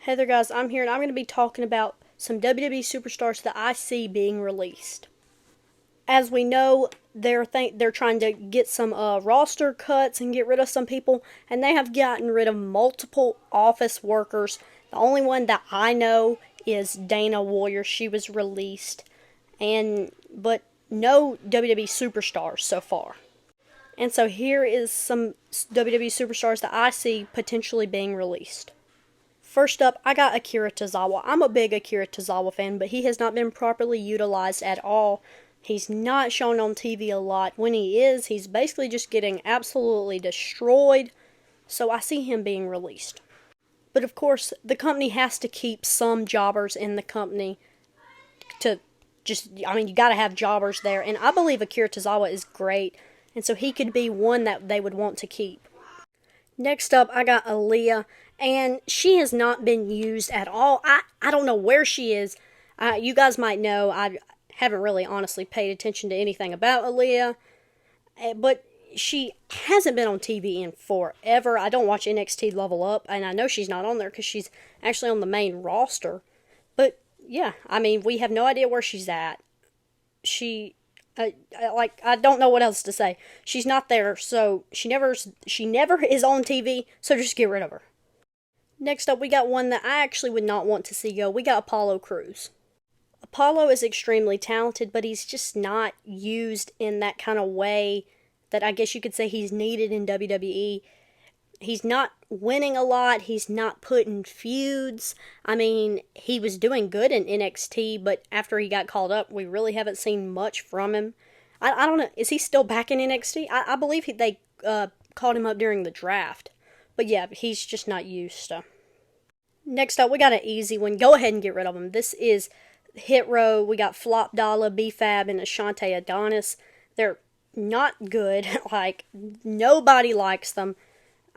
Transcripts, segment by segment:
Hey there guys, I'm here and I'm going to be talking about some WWE superstars that I see being released. As we know, they're trying to get some roster cuts and get rid of some people, and they have gotten rid of multiple office workers. The only one that I know is Dana Warrior. She was released, but no WWE superstars so far. And so here is some WWE superstars that I see potentially being released. First up, I got Akira Tozawa. I'm a big Akira Tozawa fan, but he has not been properly utilized at all. He's not shown on TV a lot. When he is, he's basically just getting absolutely destroyed. So I see him being released. But of course, the company has to keep some jobbers in the company to you got to have jobbers there. And I believe Akira Tozawa is great. And so he could be one that they would want to keep. Next up, I got Aaliyah, and she has not been used at all. I don't know where she is. You guys might know. I haven't really honestly paid attention to anything about Aaliyah, but she hasn't been on TV in forever. I don't watch NXT Level Up, and I know she's not on there because she's actually on the main roster. But yeah, we have no idea where she's at. I don't know what else to say. She's not there, so she never is on TV, so just get rid of her. Next up, we got one that I actually would not want to see go. We got Apollo Crews. Apollo is extremely talented, but he's just not used in that kind of way that I guess you could say he's needed in WWE. He's not winning a lot. He's not putting feuds. He was doing good in NXT, but after he got called up, we really haven't seen much from him. I don't know. Is he still back in NXT? I believe they called him up during the draft. But yeah, he's just not used to. Next up, we got an easy one. Go ahead and get rid of him. This is Hit Row. We got Flop Dollar, B-Fab, and Ashante Adonis. They're not good. Nobody likes them.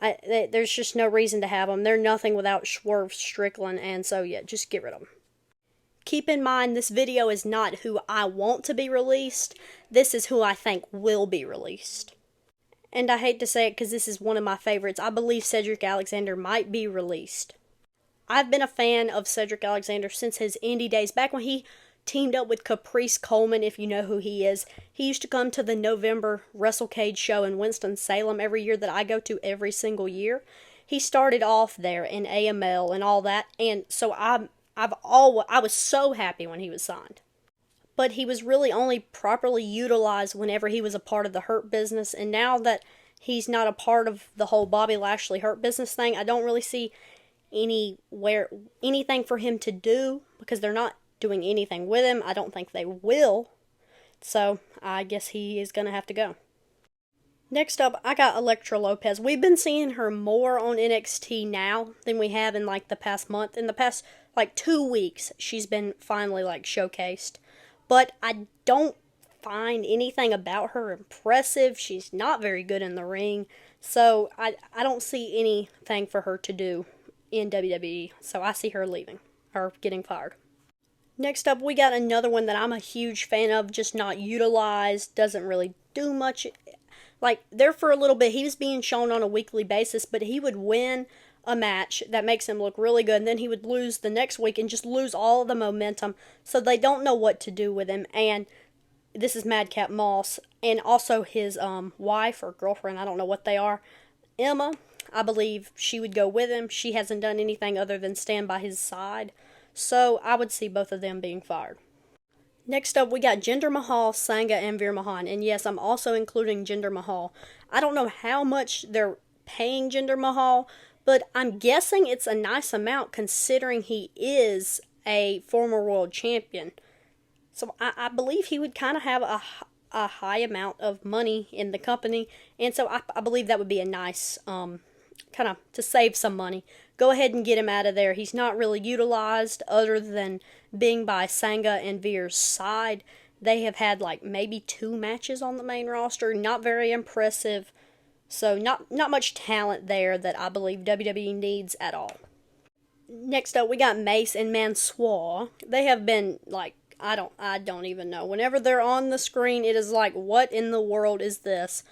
There's just no reason to have them. They're nothing without Swerve Strickland, and so yeah, just get rid of them. Keep in mind, this video is not who I want to be released. This is who I think will be released. And I hate to say it because this is one of my favorites. I believe Cedric Alexander might be released. I've been a fan of Cedric Alexander since his indie days, back when he teamed up with Caprice Coleman, if you know who he is. He used to come to the November WrestleCade show in Winston-Salem every year that I go to every single year. He started off there in AML and all that, and so I was so happy when he was signed. But he was really only properly utilized whenever he was a part of the Hurt Business, and now that he's not a part of the whole Bobby Lashley Hurt Business thing, I don't really see anything for him to do, because they're not doing anything with him. I don't think they will. So I guess he is going to have to go. Next up, I got Elektra Lopez. We've been seeing her more on NXT now than we have in the past month. In the past 2 weeks, she's been finally showcased. But I don't find anything about her impressive. She's not very good in the ring. So I don't see anything for her to do in WWE. So I see her leaving or getting fired. Next up, we got another one that I'm a huge fan of, just not utilized, doesn't really do much. There for a little bit, he was being shown on a weekly basis, but he would win a match that makes him look really good, and then he would lose the next week and just lose all the momentum, so they don't know what to do with him. And this is Madcap Moss, and also his wife or girlfriend, I don't know what they are, Emma. I believe she would go with him. She hasn't done anything other than stand by his side. So I would see both of them being fired. Next up, we got Jinder Mahal, Sangha, and Veer Mahan. And yes, I'm also including Jinder Mahal. I don't know how much they're paying Jinder Mahal, but I'm guessing it's a nice amount considering he is a former world champion. So I believe he would kind of have a high amount of money in the company. And so I believe that would be a nice kind of to save some money. Go ahead and get him out of there. He's not really utilized other than being by Sangha and Veer's side. They have had maybe 2 matches on the main roster. Not very impressive. So not much talent there that I believe WWE needs at all. Next up, we got Mace and Mansoor. They have been I don't even know. Whenever they're on the screen, it is what in the world is this?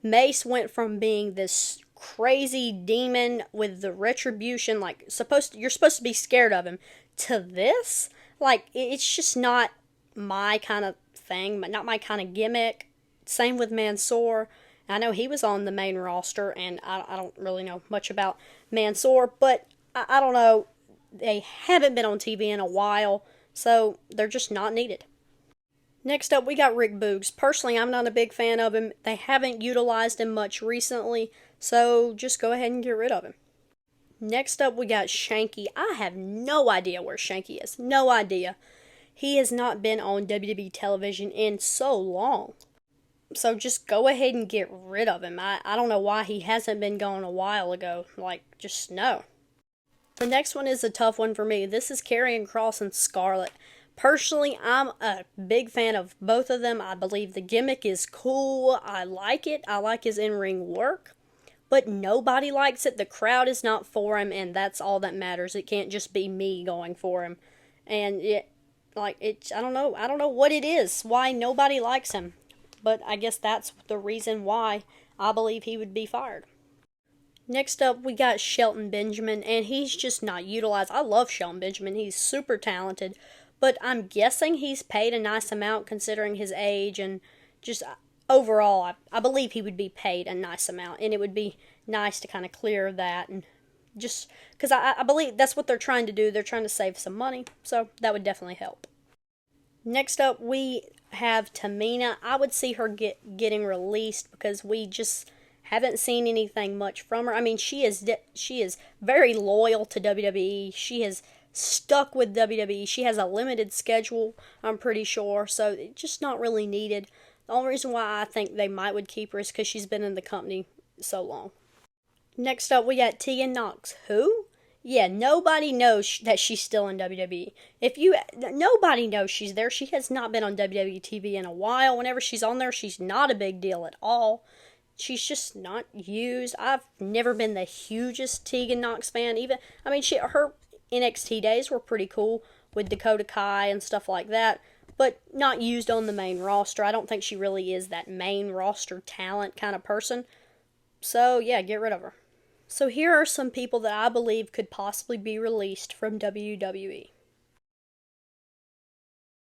Mace went from being this crazy demon with the retribution, like you're supposed to be scared of him, to this, like it's just not my kind of thing, not my kind of gimmick. Same with Mansoor. I know he was on the main roster, and I don't really know much about Mansoor, but I don't know. They haven't been on TV in a while, so they're just not needed. Next up, we got Rick Boogs. Personally, I'm not a big fan of him. They haven't utilized him much recently, so just go ahead and get rid of him. Next up, we got Shanky. I have no idea where Shanky is. No idea. He has not been on WWE television in so long. So just go ahead and get rid of him. I don't know why he hasn't been gone a while ago. Like, just no. The next one is a tough one for me. This is Karrion Kross and Scarlett. Personally, I'm a big fan of both of them. I believe the gimmick is cool. I like it. I like his in-ring work. But nobody likes it. The crowd is not for him, and that's all that matters. It can't just be me going for him. And I don't know. I don't know what it is, why nobody likes him. But I guess that's the reason why I believe he would be fired. Next up, we got Shelton Benjamin, and he's just not utilized. I love Shelton Benjamin. He's super talented, but I'm guessing he's paid a nice amount considering his age, and just overall, I believe he would be paid a nice amount, and it would be nice to kind of clear that, and just because I believe that's what they're trying to do. They're trying to save some money, so that would definitely help. Next up, we have Tamina. I would see her getting released because we just haven't seen anything much from her. I mean, she is very loyal to WWE. She has stuck with WWE. She has a limited schedule, I'm pretty sure, so it's just not really needed. The only reason why I think they would keep her is because she's been in the company so long. Next up, we got Tegan Nox. Who? Yeah, nobody knows that she's still in WWE. Nobody knows she's there. She has not been on WWE TV in a while. Whenever she's on there, she's not a big deal at all. She's just not used. I've never been the hugest Tegan Nox fan. Her NXT days were pretty cool with Dakota Kai and stuff like that, but not used on the main roster. I don't think she really is that main roster talent kind of person. So yeah, get rid of her. So here are some people that I believe could possibly be released from WWE.